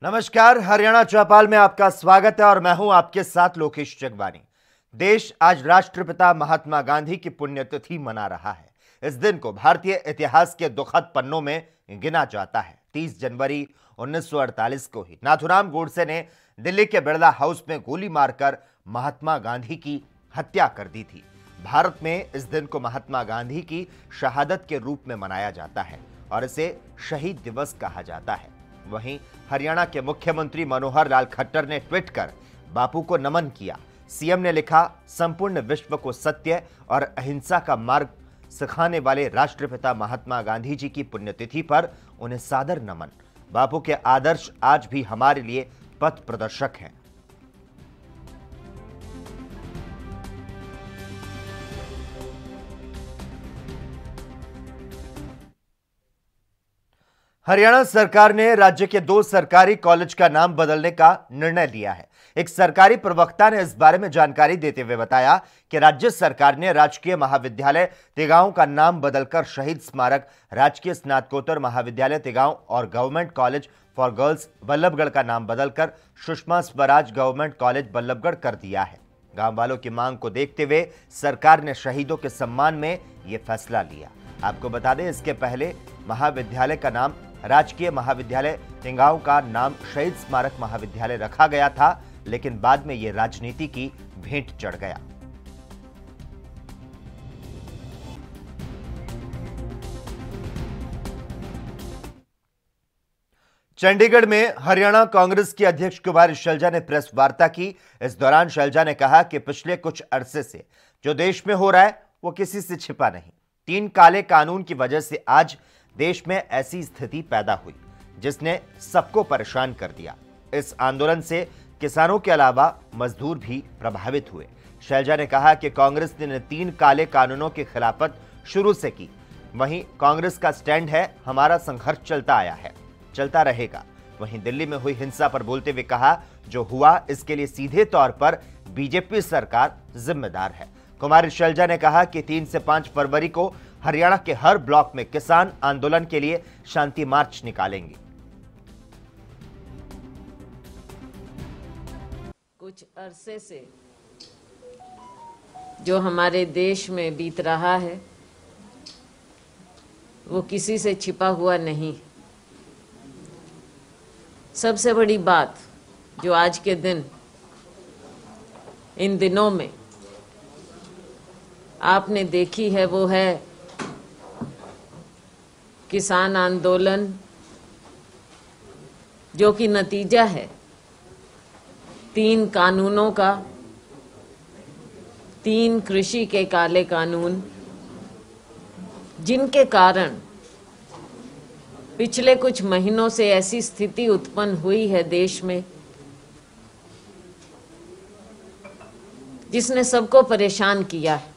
नमस्कार, हरियाणा चौपाल में आपका स्वागत है और मैं हूं आपके साथ लोकेश जगवानी। देश आज राष्ट्रपिता महात्मा गांधी की पुण्यतिथि मना रहा है। इस दिन को भारतीय इतिहास के दुखद पन्नों में गिना जाता है। 30 जनवरी 1948 को ही नाथूराम गोडसे ने दिल्ली के बिरला हाउस में गोली मारकर महात्मा गांधी की हत्या कर दी थी। भारत में इस दिन को महात्मा गांधी की शहादत के रूप में मनाया जाता है और इसे शहीद दिवस कहा जाता है। वहीं हरियाणा के मुख्यमंत्री मनोहर लाल खट्टर ने ट्वीट कर बापू को नमन किया। सीएम ने लिखा, संपूर्ण विश्व को सत्य और अहिंसा का मार्ग सिखाने वाले राष्ट्रपिता महात्मा गांधी जी की पुण्यतिथि पर उन्हें सादर नमन। बापू के आदर्श आज भी हमारे लिए पथ प्रदर्शक हैं। हरियाणा सरकार ने राज्य के 2 सरकारी कॉलेज का नाम बदलने का निर्णय लिया है। एक सरकारी प्रवक्ता ने इस बारे में जानकारी देते हुए बताया कि राज्य सरकार ने राजकीय महाविद्यालय तिगांव का नाम बदलकर शहीद स्मारक राजकीय स्नातकोत्तर महाविद्यालय तिगांव और government college for girls Ballabhgarh का नाम बदलकर सुषमा स्वराज गवर्नमेंट कॉलेज बल्लभगढ़ कर दिया है। गांव वालों की मांग को देखते हुए सरकार ने शहीदों के सम्मान में यह फैसला लिया। आपको बता दें, इसके पहले महाविद्यालय का नाम राजकीय महाविद्यालय तिगांव का नाम शहीद स्मारक महाविद्यालय रखा गया था, लेकिन बाद में यह राजनीति की भेंट चढ़ गया। चंडीगढ़ में हरियाणा कांग्रेस की अध्यक्ष कुमारी शैलजा ने प्रेस वार्ता की। इस दौरान शैलजा ने कहा कि पिछले कुछ अरसे से जो देश में हो रहा है वो किसी से छिपा नहीं। 3 काले कानून की वजह से आज देश में ऐसी स्थिति पैदा हुई जिसने सबको परेशान कर दिया। इस आंदोलन से किसानों के अलावा मजदूर भी प्रभावित हुए। शैलजा ने कहा कि कांग्रेस ने 3 काले कानूनों की खिलाफत शुरू से की। वहीं कांग्रेस का स्टैंड है, हमारा संघर्ष चलता आया है, चलता रहेगा। वहीं दिल्ली में हुई हिंसा पर बोलते हुए कहा, जो हुआ इसके लिए सीधे तौर पर बीजेपी सरकार जिम्मेदार है। कुमारी शैलजा ने कहा कि 3 से 5 फरवरी को हरियाणा के हर ब्लॉक में किसान आंदोलन के लिए शांति मार्च निकालेंगे। कुछ अरसे से जो हमारे देश में बीत रहा है वो किसी से छिपा हुआ नहीं। सबसे बड़ी बात जो आज के दिन इन दिनों में आपने देखी है वो है किसान आंदोलन, जो कि नतीजा है 3 कानूनों का, 3 कृषि के काले कानून, जिनके कारण पिछले कुछ महीनों से ऐसी स्थिति उत्पन्न हुई है देश में जिसने सबको परेशान किया है।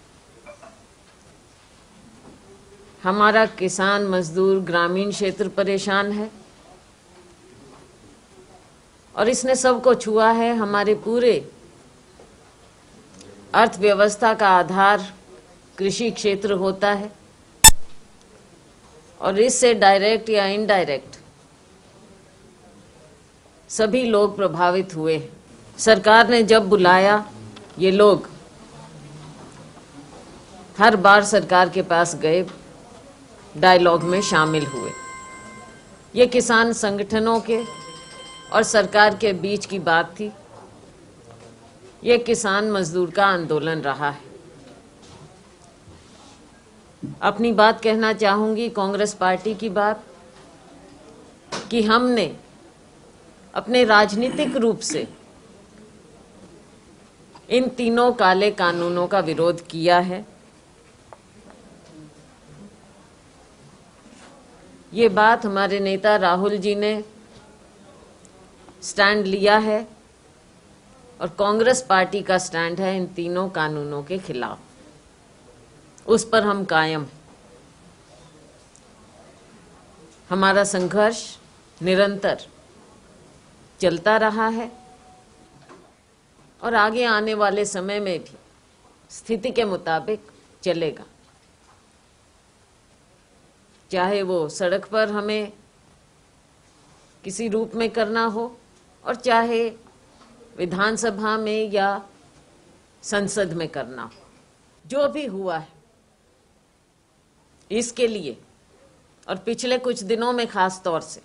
हमारा किसान मजदूर ग्रामीण क्षेत्र परेशान है और इसने सबको छुआ है। हमारे पूरे अर्थव्यवस्था का आधार कृषि क्षेत्र होता है और इससे डायरेक्ट या इनडायरेक्ट सभी लोग प्रभावित हुए। सरकार ने जब बुलाया, ये लोग हर बार सरकार के पास गए, डायलॉग में शामिल हुए। ये किसान संगठनों के और सरकार के बीच की बात थी। ये किसान मजदूर का आंदोलन रहा है। अपनी बात कहना चाहूंगी, कांग्रेस पार्टी की बात, कि हमने अपने राजनीतिक रूप से इन 3 काले कानूनों का विरोध किया है। ये बात हमारे नेता राहुल जी ने स्टैंड लिया है और कांग्रेस पार्टी का स्टैंड है इन 3 कानूनों के खिलाफ। उस पर हम कायम हैं। हमारा संघर्ष निरंतर चलता रहा है और आगे आने वाले समय में भी स्थिति के मुताबिक चलेगा। चाहे वो सड़क पर हमें किसी रूप में करना हो और चाहे विधानसभा में या संसद में करना हो, जो भी हुआ है इसके लिए, और पिछले कुछ दिनों में खास तौर से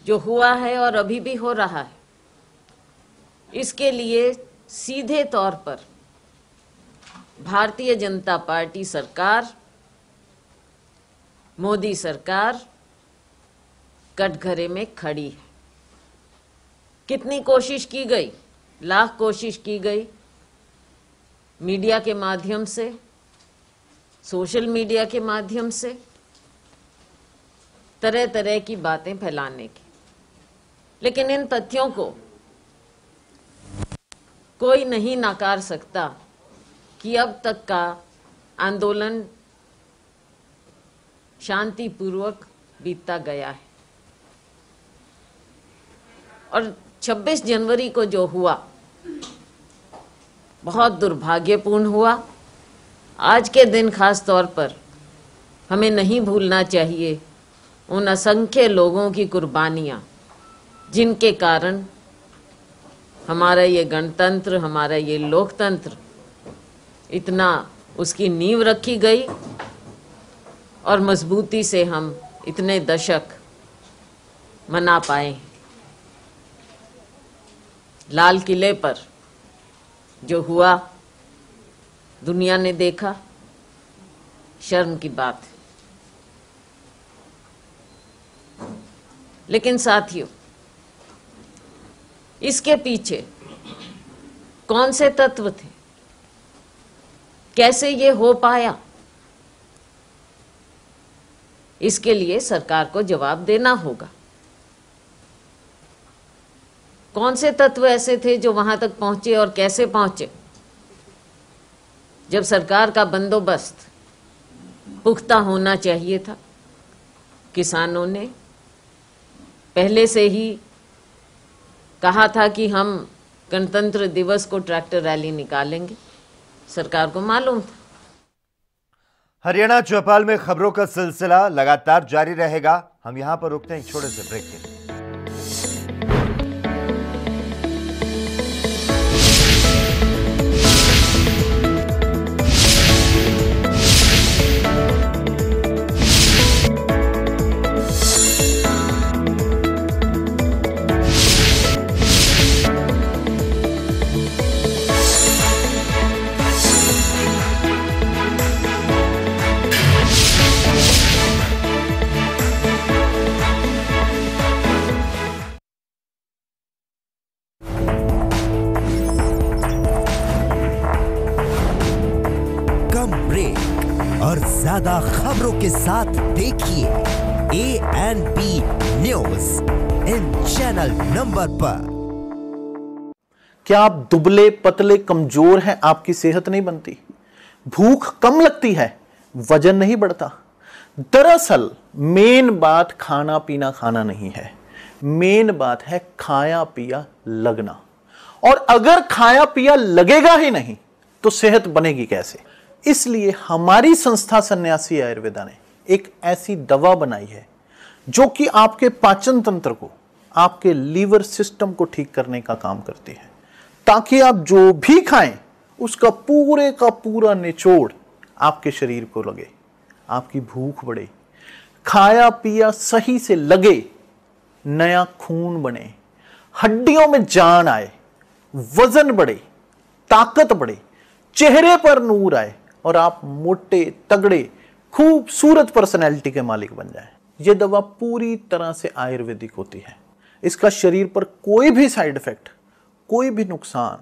जो हुआ है और अभी भी हो रहा है, इसके लिए सीधे तौर पर भारतीय जनता पार्टी सरकार, मोदी सरकार कटघरे में खड़ी है। कितनी कोशिश की गई, लाख कोशिश की गई मीडिया के माध्यम से, सोशल मीडिया के माध्यम से तरह तरह की बातें फैलाने की, लेकिन इन तथ्यों को कोई नहीं नकार सकता कि अब तक का आंदोलन शांतिपूर्वक बीतता गया है। और 26 जनवरी को जो हुआ बहुत दुर्भाग्यपूर्ण हुआ। आज के दिन खास तौर पर हमें नहीं भूलना चाहिए उन असंख्य लोगों की कुर्बानियां, जिनके कारण हमारा ये गणतंत्र, हमारा ये लोकतंत्र इतना उसकी नींव रखी गई और मजबूती से हम इतने दशक मना पाए। लाल किले पर जो हुआ दुनिया ने देखा, शर्म की बात है। लेकिन साथियों, इसके पीछे कौन से तत्व थे, कैसे ये हो पाया, इसके लिए सरकार को जवाब देना होगा। कौन से तत्व ऐसे थे जो वहां तक पहुंचे और कैसे पहुंचे? जब सरकार का बंदोबस्त पुख्ता होना चाहिए था, किसानों ने पहले से ही कहा था कि हम गणतंत्र दिवस को ट्रैक्टर रैली निकालेंगे, सरकार को मालूम था। हरियाणा चौपाल में खबरों का सिलसिला लगातार जारी रहेगा। हम यहां पर रुकते हैं एक छोटे से ब्रेक के लिए। और ज्यादा खबरों के साथ देखिए ANP news in channel number पर। क्या आप दुबले पतले कमजोर हैं? आपकी सेहत नहीं बनती, भूख कम लगती है, वजन नहीं बढ़ता? दरअसल मेन बात खाना पीना खाना नहीं है, मेन बात है खाया पिया लगना। और अगर खाया पिया लगेगा ही नहीं तो सेहत बनेगी कैसे? इसलिए हमारी संस्था सन्यासी आयुर्वेदा ने एक ऐसी दवा बनाई है जो कि आपके पाचन तंत्र को, आपके लीवर सिस्टम को ठीक करने का काम करती है, ताकि आप जो भी खाएं उसका पूरे का पूरा निचोड़ आपके शरीर को लगे, आपकी भूख बढ़े, खाया पिया सही से लगे, नया खून बने, हड्डियों में जान आए, वजन बढ़े, ताकत बढ़े, चेहरे पर नूर आए और आप मोटे तगड़े खूबसूरत पर्सनैलिटी के मालिक बन जाएं। यह दवा पूरी तरह से आयुर्वेदिक होती है। इसका शरीर पर कोई भी साइड इफेक्ट, कोई भी नुकसान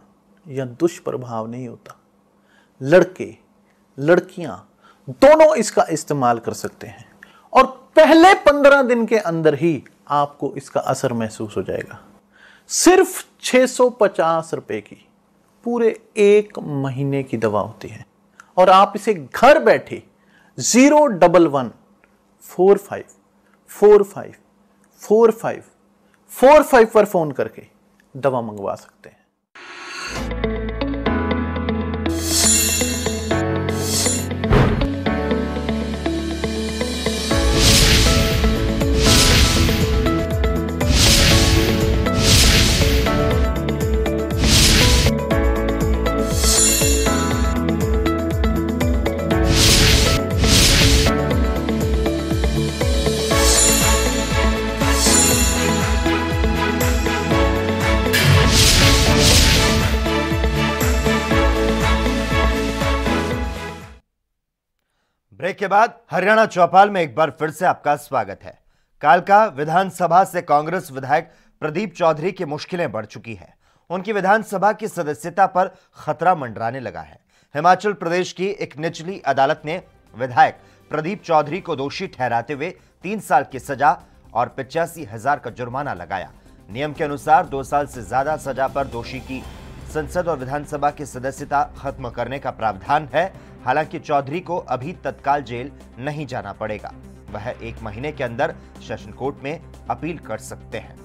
या दुष्प्रभाव नहीं होता। लड़के लड़कियां दोनों इसका इस्तेमाल कर सकते हैं और पहले 15 दिन के अंदर ही आपको इसका असर महसूस हो जाएगा। सिर्फ 650 रुपए की पूरे 1 महीने की दवा होती है और आप इसे घर बैठे 01145454545 पर फोन करके दवा मंगवा सकते हैं। ब्रेक के बाद हरियाणा चौपाल में एक बार फिर से आपका स्वागत है। कालका विधानसभा से कांग्रेस विधायक प्रदीप चौधरी की मुश्किलें बढ़ चुकी है। उनकी विधानसभा की सदस्यता पर खतरा मंडराने लगा है। हिमाचल प्रदेश की एक निचली अदालत ने विधायक प्रदीप चौधरी को दोषी ठहराते हुए 3 साल की सजा और 85,000 का जुर्माना लगाया। नियम के अनुसार 2 साल से ज्यादा सजा पर दोषी की संसद और विधानसभा की सदस्यता खत्म करने का प्रावधान है। हालांकि चौधरी को अभी तत्काल जेल नहीं जाना पड़ेगा, वह 1 महीने के अंदर सेशन कोर्ट में अपील कर सकते हैं।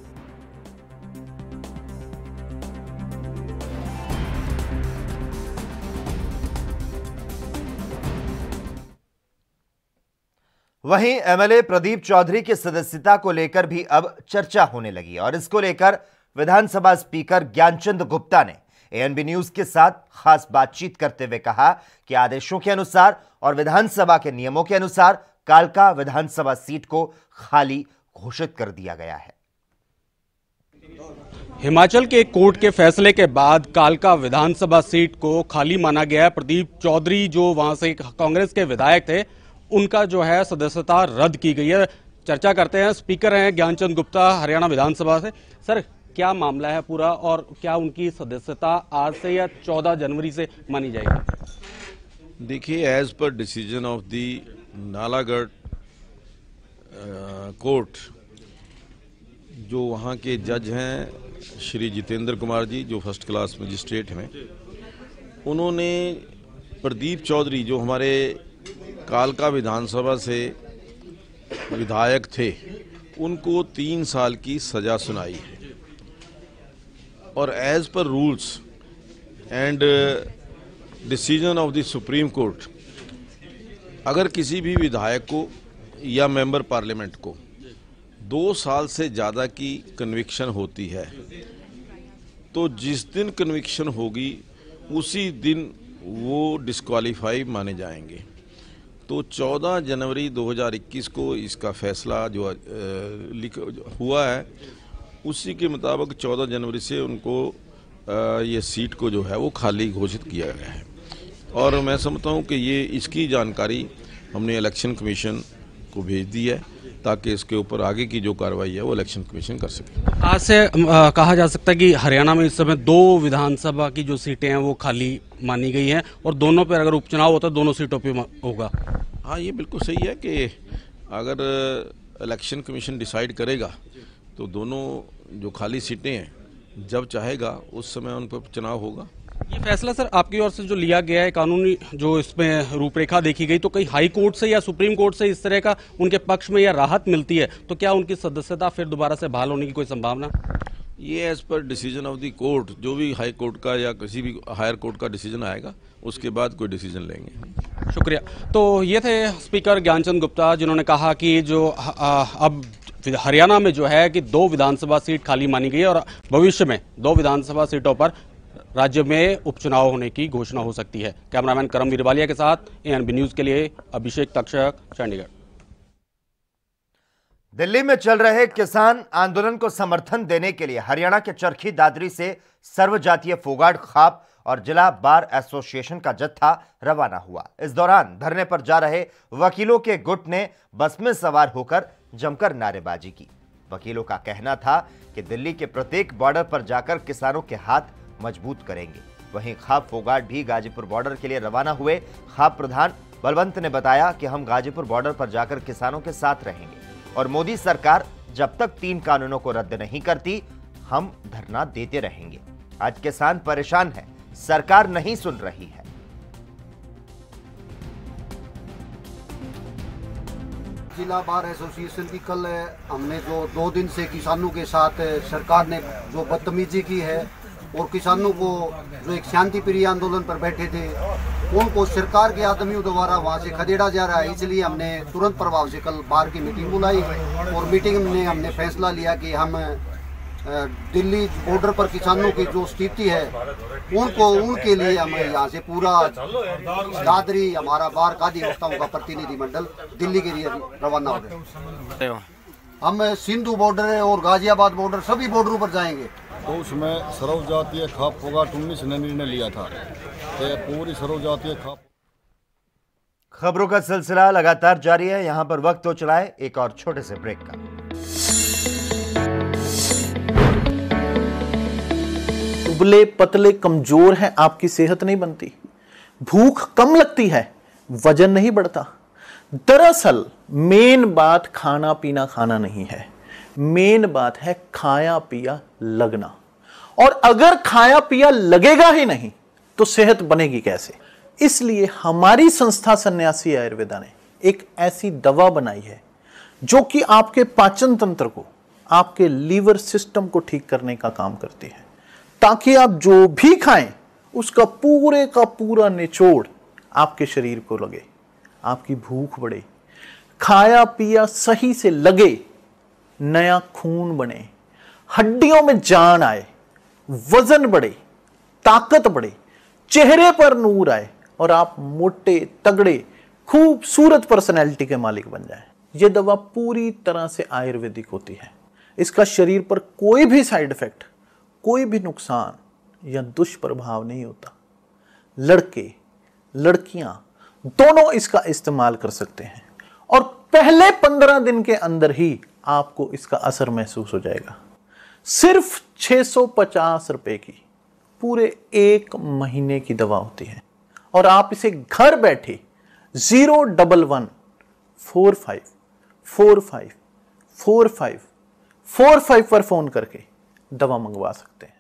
वहीं एमएलए प्रदीप चौधरी की सदस्यता को लेकर भी अब चर्चा होने लगी और इसको लेकर विधानसभा स्पीकर ज्ञानचंद गुप्ता ने एएनबी न्यूज के साथ खास बातचीत करते हुए कहा कि आदेशों के अनुसार और विधानसभा के नियमों के अनुसार कालका विधानसभा सीट को खाली घोषित कर दिया गया है। हिमाचल के कोर्ट के फैसले के बाद कालका विधानसभा सीट को खाली माना गया है। प्रदीप चौधरी जो वहां से कांग्रेस के विधायक थे, उनका जो है सदस्यता रद्द की गई है। चर्चा करते हैं, स्पीकर हैं ज्ञानचंद गुप्ता हरियाणा विधानसभा से। सर, क्या मामला है पूरा और क्या उनकी सदस्यता आज से या 14 जनवरी से मानी जाएगी? देखिए, as per decision of the Nalagarh court, जो वहाँ के जज हैं श्री जितेंद्र कुमार जी, जो फर्स्ट क्लास मजिस्ट्रेट हैं, उन्होंने प्रदीप चौधरी जो हमारे कालका विधानसभा से विधायक थे, उनको 3 साल की सजा सुनाई है। और as per rules and decision of the supreme court, अगर किसी भी विधायक को या मेंबर पार्लियामेंट को 2 साल से ज़्यादा की कन्विक्शन होती है, तो जिस दिन कन्विक्शन होगी उसी दिन वो डिस्क्वालीफाई माने जाएंगे। तो 14 जनवरी 2021 को इसका फैसला जो हुआ है, उसी के मुताबिक 14 जनवरी से उनको ये सीट को जो है वो खाली घोषित किया गया है। और मैं समझता हूँ कि ये इसकी जानकारी हमने इलेक्शन कमीशन को भेज दी है, ताकि इसके ऊपर आगे की जो कार्रवाई है वो इलेक्शन कमीशन कर सके। आज से कहा जा सकता है कि हरियाणा में इस समय 2 विधानसभा की जो सीटें हैं वो खाली मानी गई हैं और दोनों पर अगर उपचुनाव होता है दोनों सीटों पर होगा। हाँ, ये बिल्कुल सही है कि अगर इलेक्शन कमीशन डिसाइड करेगा तो दोनों जो खाली सीटें हैं, जब चाहेगा उस समय उन पर चुनाव होगा। ये फैसला सर आपकी ओर से जो लिया गया है, कानूनी जो इसमें रूपरेखा देखी गई, तो कहीं हाई कोर्ट से या सुप्रीम कोर्ट से इस तरह का उनके पक्ष में या राहत मिलती है तो क्या उनकी सदस्यता फिर दोबारा से बहाल होने की कोई संभावना? ये as per decision of the court, जो भी हाई कोर्ट का या किसी भी हायर कोर्ट का डिसीजन आएगा, उसके बाद कोई डिसीजन लेंगे। शुक्रिया। तो ये थे स्पीकर ज्ञानचंद गुप्ता, जिन्होंने कहा कि जो अब हरियाणा में जो है कि 2 विधानसभा सीट खाली मानी गई है और भविष्य में 2 विधानसभा सीटों पर राज्य में उपचुनाव होने की घोषणा हो सकती है। कैमरामैन करमवीर वालिया के साथ एएनबी न्यूज के लिए अभिषेक तक्षक, चंडीगढ़। दिल्ली में चल रहे किसान आंदोलन को समर्थन देने के लिए हरियाणा के चरखी दादरी से सर्वजातीय फोगाट खाप और जिला बार एसोसिएशन का जत्था रवाना हुआ। इस दौरान धरने पर जा रहे वकीलों के गुट ने बस में सवार होकर जमकर नारेबाजी की। वकीलों का कहना था कि दिल्ली के प्रत्येक बॉर्डर पर जाकर किसानों के हाथ मजबूत करेंगे। वहीं खाप फोगाट भी गाजीपुर बॉर्डर के लिए रवाना हुए। खाप प्रधान बलवंत ने बताया कि हम गाजीपुर बॉर्डर पर जाकर किसानों के साथ रहेंगे और मोदी सरकार जब तक 3 कानूनों को रद्द नहीं करती, हम धरना देते रहेंगे। आज किसान परेशान है, सरकार नहीं सुन रही है। जिला बार एसोसिएशन की कल हमने जो 2 दिन से किसानों के साथ सरकार ने जो बदतमीजी की है और किसानों को जो एक शांति प्रिय आंदोलन पर बैठे थे, उनको सरकार के आदमियों द्वारा वहां से खदेड़ा जा रहा है। इसलिए हमने तुरंत प्रभाव से कल बार की मीटिंग बुलाई और मीटिंग में हमने फैसला लिया कि हम दिल्ली बॉर्डर पर किसानों की जो स्थिति है उनके लिए हम यहाँ से पूरा दादरी हमारा बार खादी वक्ताओं का प्रतिनिधिमंडल दिल्ली के लिए रवाना हो गए। हम सिंधु बॉर्डर और गाजियाबाद बॉर्डर सभी बॉर्डरों पर जाएंगे। तो उसमें सर्वजातीय खाप फोगाट 19 ने निर्णय लिया था कि पूरी सर्वजातीय खबरों का सिलसिला लगातार जारी है। यहां पर वक्त हो चला है एक और छोटे से ब्रेक का। दुबले पतले कमजोर हैं, आपकी सेहत नहीं बनती। भूख कम लगती है, वजन नहीं बढ़ता। दरअसल मेन बात खाना पीना खाना नहीं है, मेन बात है खाया पिया लगना। और अगर खाया पिया लगेगा ही नहीं तो सेहत बनेगी कैसे? इसलिए हमारी संस्था सन्यासी आयुर्वेदा ने एक ऐसी दवा बनाई है जो कि आपके पाचन तंत्र को, आपके लीवर सिस्टम को ठीक करने का काम करती है, ताकि आप जो भी खाएं उसका पूरे का पूरा निचोड़ आपके शरीर को लगे, आपकी भूख बढ़े, खाया पिया सही से लगे, नया खून बने, हड्डियों में जान आए, वजन बढ़े, ताकत बढ़े, चेहरे पर नूर आए और आप मोटे तगड़े खूबसूरत पर्सनैलिटी के मालिक बन जाएं। यह दवा पूरी तरह से आयुर्वेदिक होती है। इसका शरीर पर कोई भी साइड इफेक्ट, कोई भी नुकसान या दुष्प्रभाव नहीं होता। लड़के लड़कियां दोनों इसका इस्तेमाल कर सकते हैं और पहले 15 दिन के अंदर ही आपको इसका असर महसूस हो जाएगा। सिर्फ 650 रुपए की पूरे 1 महीने की दवा होती है और आप इसे घर बैठे 01145454545 पर फोन करके दवा मंगवा सकते हैं।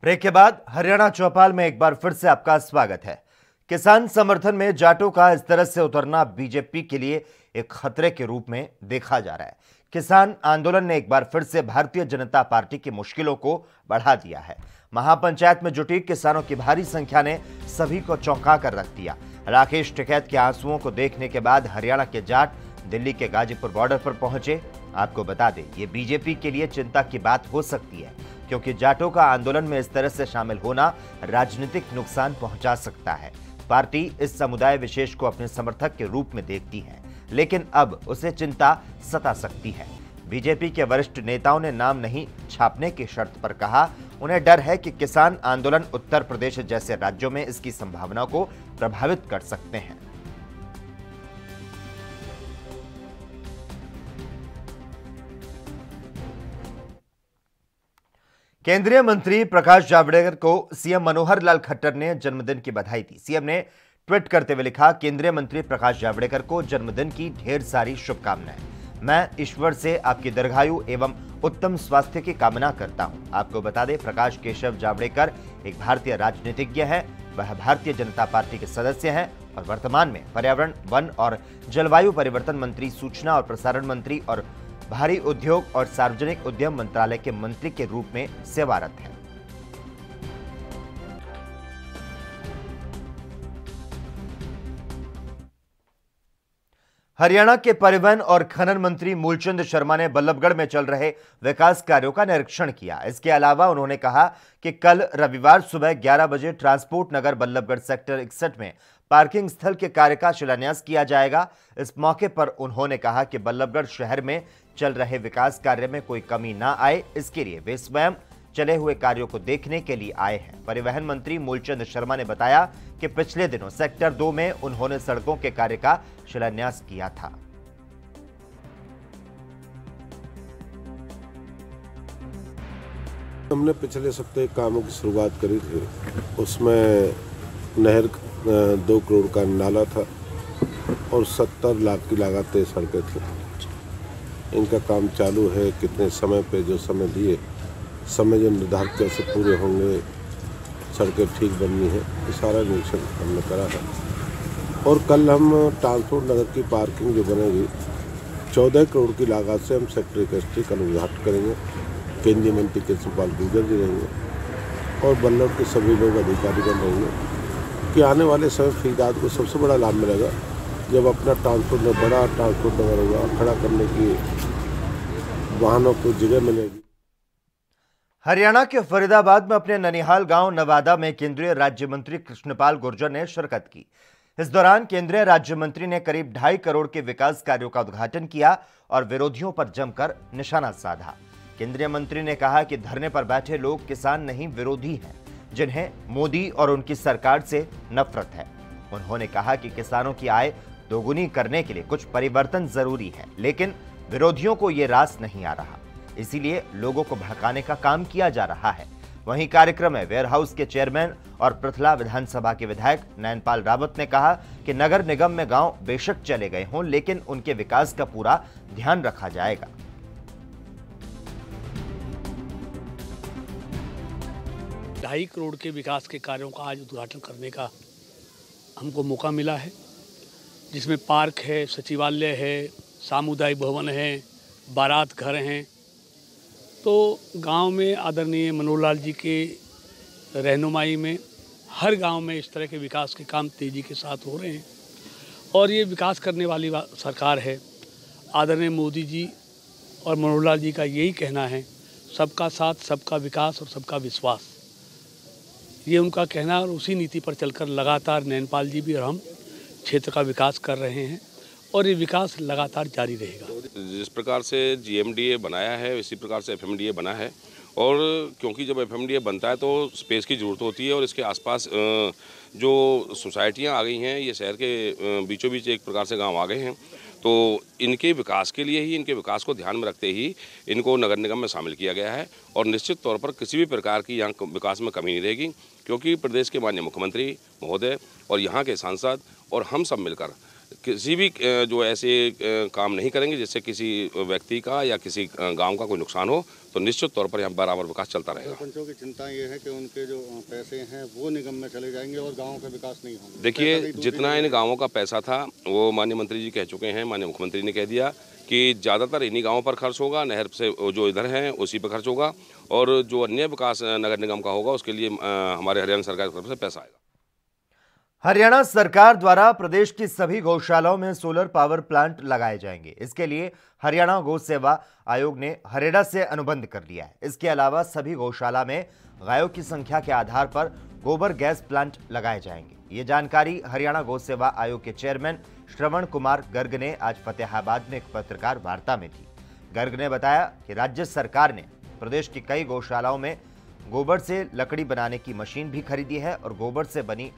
ब्रेक के बाद हरियाणा चौपाल में एक बार फिर से आपका स्वागत है। किसान समर्थन में जाटों का इस तरह से उतरना बीजेपी के लिए एक खतरे के रूप में देखा जा रहा है। किसान आंदोलन ने एक बार फिर से भारतीय जनता पार्टी की मुश्किलों को बढ़ा दिया है। महापंचायत में जुटी किसानों की भारी संख्या ने सभी को चौंका कर रख दिया। राकेश टिकैत के आंसुओं को देखने के बाद हरियाणा के जाट दिल्ली के गाजीपुर बॉर्डर पर पहुंचे। आपको बता दें, ये बीजेपी के लिए चिंता की बात हो सकती है, क्योंकि जाटों का आंदोलन में इस तरह से शामिल होना राजनीतिक नुकसान पहुंचा सकता है। पार्टी इस समुदाय विशेष को अपने समर्थक के रूप में देखती है, लेकिन अब उसे चिंता सता सकती है। बीजेपी के वरिष्ठ नेताओं ने नाम नहीं छापने की शर्त पर कहा, उन्हें डर है कि किसान आंदोलन उत्तर प्रदेश जैसे राज्यों में इसकी संभावना को प्रभावित कर सकते हैं। केंद्रीय मंत्री प्रकाश जावड़ेकर को सीएम मनोहर लाल खट्टर ने जन्मदिन की बधाई दी। सीएम ने ट्वीट करते हुए लिखा, केंद्रीय मंत्री प्रकाश जावड़ेकर को जन्मदिन की ढेर सारी शुभकामनाएं। मैं ईश्वर से आपकी दीर्घायु एवं उत्तम स्वास्थ्य की कामना करता हूं। आपको बता दें, प्रकाश केशव जावड़ेकर एक भारतीय राजनीतिज्ञ हैं। वह भारतीय जनता पार्टी के सदस्य हैं और वर्तमान में पर्यावरण, वन और जलवायु परिवर्तन मंत्री, सूचना और प्रसारण मंत्री और भारी उद्योग और सार्वजनिक उद्यम मंत्रालय के मंत्री के रूप में सेवारत हैं। हरियाणा के परिवहन और खनन मंत्री मूलचंद शर्मा ने बल्लभगढ़ में चल रहे विकास कार्यों का निरीक्षण किया। इसके अलावा उन्होंने कहा कि कल रविवार सुबह 11 बजे ट्रांसपोर्ट नगर बल्लभगढ़ सेक्टर 61 में पार्किंग स्थल के कार्य का शिलान्यास किया जाएगा। इस मौके पर उन्होंने कहा कि बल्लभगढ़ शहर में चल रहे विकास कार्य में कोई कमी ना आए, इसके लिए वे स्वयं चले हुए कार्यों को देखने के लिए आए हैं। परिवहन मंत्री मूलचंद शर्मा ने बताया कि पिछले दिनों सेक्टर 2 में उन्होंने सड़कों के कार्य का शिलान्यास किया था। हमने पिछले सप्ताह कामों की शुरुआत करी थी। उसमें नहर 2 करोड़ का नाला था और 70 लाख की लागत सड़कें थी। इनका काम चालू है। कितने समय पे जो समय दिए, समय जो निर्धारित कैसे पूरे होंगे, सड़कें ठीक बननी है, ये सारा निरीक्षण हमने करा है। और कल हम ट्रांसपोर्ट नगर की पार्किंग जो बनेगी 14 करोड़ की लागत से हम सेक्टर 61 कल उद्घाटन करेंगे। केंद्रीय मंत्री कृष्णपाल गुर्जर जी रहेंगे और बल्लभ के सभी लोग अधिकारी बन रहेंगे कि आने वाले समय फरीदाबाद को सबसे बड़ा लाभ मिलेगा जब अपना ट्रांसपोर्ट में बड़ा ट्रांसपोर्ट नगर होगा, खड़ा करने की वाहनों को जगह मिलेगी। हरियाणा के फरीदाबाद में अपने ननिहाल गांव नवादा में केंद्रीय राज्य मंत्री कृष्णपाल गुर्जर ने शिरकत की। इस दौरान केंद्रीय राज्य मंत्री ने करीब 2.5 करोड़ के विकास कार्यों का उद्घाटन किया और विरोधियों पर जमकर निशाना साधा। केंद्रीय मंत्री ने कहा कि धरने पर बैठे लोग किसान नहीं विरोधी हैं, जिन्हें मोदी और उनकी सरकार से नफरत है। उन्होंने कहा कि किसानों की आय दोगुनी करने के लिए कुछ परिवर्तन जरूरी है, लेकिन विरोधियों को ये रास नहीं आ रहा, इसीलिए लोगों को भड़काने का काम किया जा रहा है। वहीं कार्यक्रम में वेयर हाउस के चेयरमैन और पृथला विधानसभा के विधायक नयनपाल रावत ने कहा कि नगर निगम में गांव बेशक चले गए हों, लेकिन उनके विकास का पूरा ध्यान रखा जाएगा। 2.5 करोड़ के विकास के कार्यों का आज उद्घाटन करने का हमको मौका मिला है, जिसमें पार्क है, सचिवालय है, सामुदायिक भवन है, बारात घर हैं। तो गांव में आदरणीय मनोहर लाल जी के रहनुमाई में हर गांव में इस तरह के विकास के काम तेज़ी के साथ हो रहे हैं और ये विकास करने वाली सरकार है। आदरणीय मोदी जी और मनोहर लाल जी का यही कहना है, सबका साथ, सबका विकास और सबका विश्वास, ये उनका कहना है और उसी नीति पर चलकर लगातार नयनपाल जी भी और हम क्षेत्र का विकास कर रहे हैं और ये विकास लगातार जारी रहेगा। जिस प्रकार से GMDA बनाया है इसी प्रकार से FMDA बना है और क्योंकि जब FMDA बनता है तो स्पेस की ज़रूरत होती है और इसके आसपास जो सोसाइटियां आ गई हैं, ये शहर के बीचों बीच एक प्रकार से गांव आ गए हैं, तो इनके विकास के लिए ही, इनके विकास को ध्यान में रखते ही इनको नगर निगम में शामिल किया गया है और निश्चित तौर पर किसी भी प्रकार की यहाँ विकास में कमी नहीं रहेगी, क्योंकि प्रदेश के माननीय मुख्यमंत्री महोदय और यहाँ के सांसद और हम सब मिलकर किसी भी जो ऐसे काम नहीं करेंगे जिससे किसी व्यक्ति का या किसी गांव का कोई नुकसान हो, तो निश्चित तौर पर यहाँ बराबर विकास चलता रहेगा। सरपंचों की चिंता ये है कि उनके जो पैसे हैं वो निगम में चले जाएंगे और गाँव का विकास नहीं होगा। देखिए, जितना इन गाँवों का पैसा था वो माननीय मंत्री जी कह चुके हैं, माननीय मुख्यमंत्री ने कह दिया कि ज़्यादातर इन्हीं गाँवों पर खर्च होगा, नहर से जो इधर हैं उसी पर खर्च होगा और जो अन्य विकास नगर निगम का होगा उसके लिए हमारे हरियाणा सरकार की तरफ से पैसा आएगा। हरियाणा सरकार द्वारा प्रदेश की सभी गौशालाओं में सोलर पावर प्लांट लगाए जाएंगे। इसके लिए हरियाणा गौ सेवा आयोग ने हरेड़ा से अनुबंध कर लिया है। इसके अलावा सभी गौशाला में गायों की संख्या के आधार पर गोबर गैस प्लांट लगाए जाएंगे। ये जानकारी हरियाणा गौ सेवा आयोग के चेयरमैन श्रवण कुमार गर्ग ने आज फतेहाबाद में एक पत्रकार वार्ता में दी। गर्ग ने बताया कि राज्य सरकार ने प्रदेश की कई गौशालाओं में गोबर से लकड़ी बनाने की मशीन भी खरीदी है और गोबर से बनी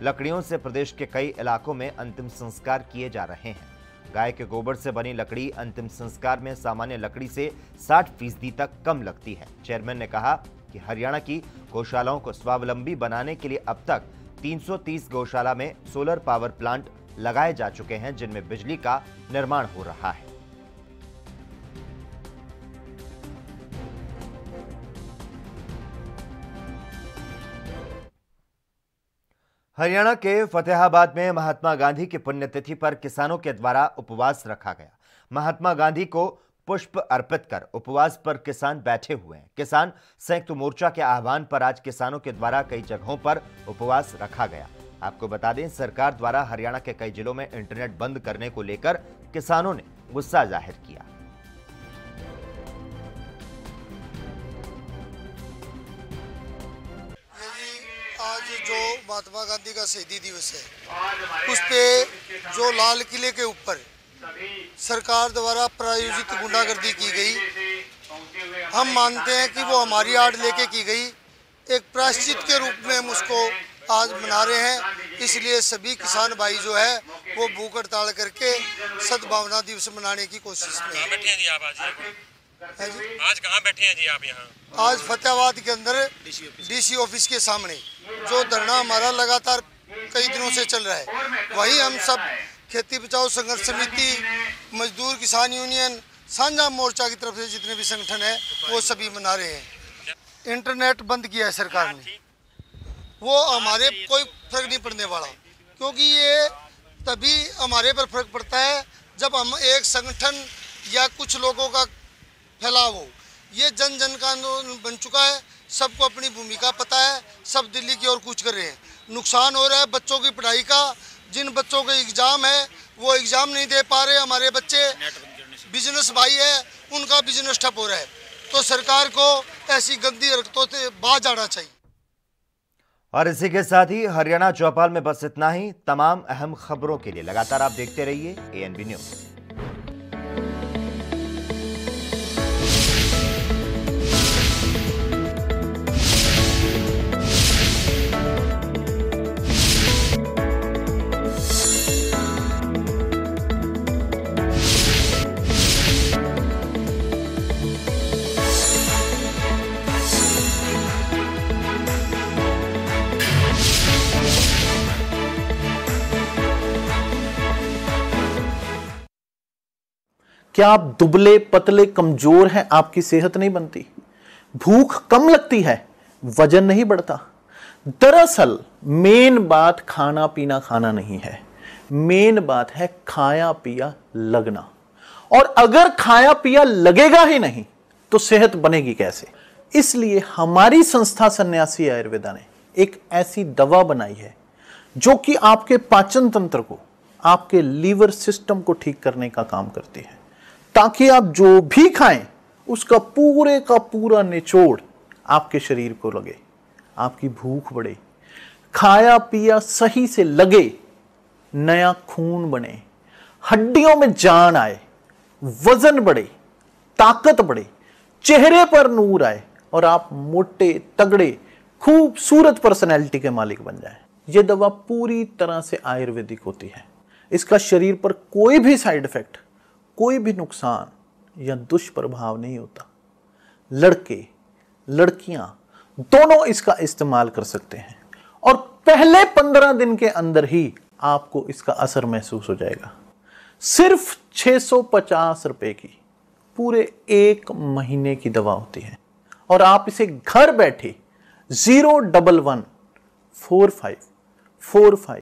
लकड़ियों से प्रदेश के कई इलाकों में अंतिम संस्कार किए जा रहे हैं। गाय के गोबर से बनी लकड़ी अंतिम संस्कार में सामान्य लकड़ी से 60% तक कम लगती है। चेयरमैन ने कहा कि हरियाणा की गौशालाओं को स्वावलंबी बनाने के लिए अब तक 330 गौशाला में सोलर पावर प्लांट लगाए जा चुके हैं, जिनमें बिजली का निर्माण हो रहा है। हरियाणा के फतेहाबाद में महात्मा गांधी की पुण्यतिथि पर किसानों के द्वारा उपवास रखा गया। महात्मा गांधी को पुष्प अर्पित कर उपवास पर किसान बैठे हुए हैं। किसान संयुक्त मोर्चा के आह्वान पर आज किसानों के द्वारा कई जगहों पर उपवास रखा गया। आपको बता दें, सरकार द्वारा हरियाणा के कई जिलों में इंटरनेट बंद करने को लेकर किसानों ने गुस्सा जाहिर किया। आज जो महात्मा गांधी का शहीदी दिवस है, उस पे जो लाल किले के ऊपर सरकार द्वारा प्रायोजित गुंडागर्दी की गई, हम मानते हैं कि वो हमारी आड़ लेके की गई। एक प्रायश्चित के रूप में हम उसको आज मना रहे हैं। इसलिए सभी किसान भाई जो है वो भूख हड़ताल करके सद्भावना दिवस मनाने की कोशिश में हैं। आज कहाँ बैठे हैं जी आप? यहाँ आज फतेहाबाद के अंदर DC ऑफिस के सामने जो धरना हमारा लगातार कई दिनों से चल रहा है, वही हम सब खेती बचाओ संघर्ष समिति, मजदूर किसान यूनियन, साझा मोर्चा की तरफ से जितने भी संगठन है वो सभी मना रहे हैं। इंटरनेट बंद किया है सरकार ने, वो हमारे कोई फर्क नहीं पड़ने वाला, क्योंकि ये तभी हमारे पर फर्क पड़ता है जब हम एक संगठन या कुछ लोगों का फैलाव हो। ये जन जन का आंदोलन बन चुका है। सबको अपनी भूमिका पता है, सब दिल्ली की ओर कूच कर रहे हैं। नुकसान हो रहा है बच्चों की पढ़ाई का। जिन बच्चों के एग्ज़ाम है वो एग्ज़ाम नहीं दे पा रहे। हमारे बच्चे बिजनेस भाई है, उनका बिजनेस ठप हो रहा है। तो सरकार को ऐसी गंदी हरकतों से बाज आना चाहिए। और इसी के साथ ही हरियाणा चौपाल में बस इतना ही। तमाम अहम खबरों के लिए लगातार आप देखते रहिए ANB न्यूज़। क्या आप दुबले पतले कमजोर हैं, आपकी सेहत नहीं बनती, भूख कम लगती है, वजन नहीं बढ़ता? दरअसल मेन बात खाना पीना खाना नहीं है, मेन बात है खाया पिया लगना। और अगर खाया पिया लगेगा ही नहीं तो सेहत बनेगी कैसे? इसलिए हमारी संस्था सन्यासी आयुर्वेदा ने एक ऐसी दवा बनाई है जो कि आपके पाचन तंत्र को, आपके लीवर सिस्टम को ठीक करने का काम करती है, ताकि आप जो भी खाएं उसका पूरे का पूरा निचोड़ आपके शरीर को लगे, आपकी भूख बढ़े, खाया पिया सही से लगे, नया खून बने, हड्डियों में जान आए, वजन बढ़े, ताकत बढ़े, चेहरे पर नूर आए और आप मोटे तगड़े खूबसूरत पर्सनैलिटी के मालिक बन जाएं। यह दवा पूरी तरह से आयुर्वेदिक होती है। इसका शरीर पर कोई भी साइड इफेक्ट, कोई भी नुकसान या दुष्प्रभाव नहीं होता। लड़के लड़कियां दोनों इसका इस्तेमाल कर सकते हैं और पहले 15 दिन के अंदर ही आपको इसका असर महसूस हो जाएगा। सिर्फ 650 रुपए की पूरे 1 महीने की दवा होती है और आप इसे घर बैठे 0114545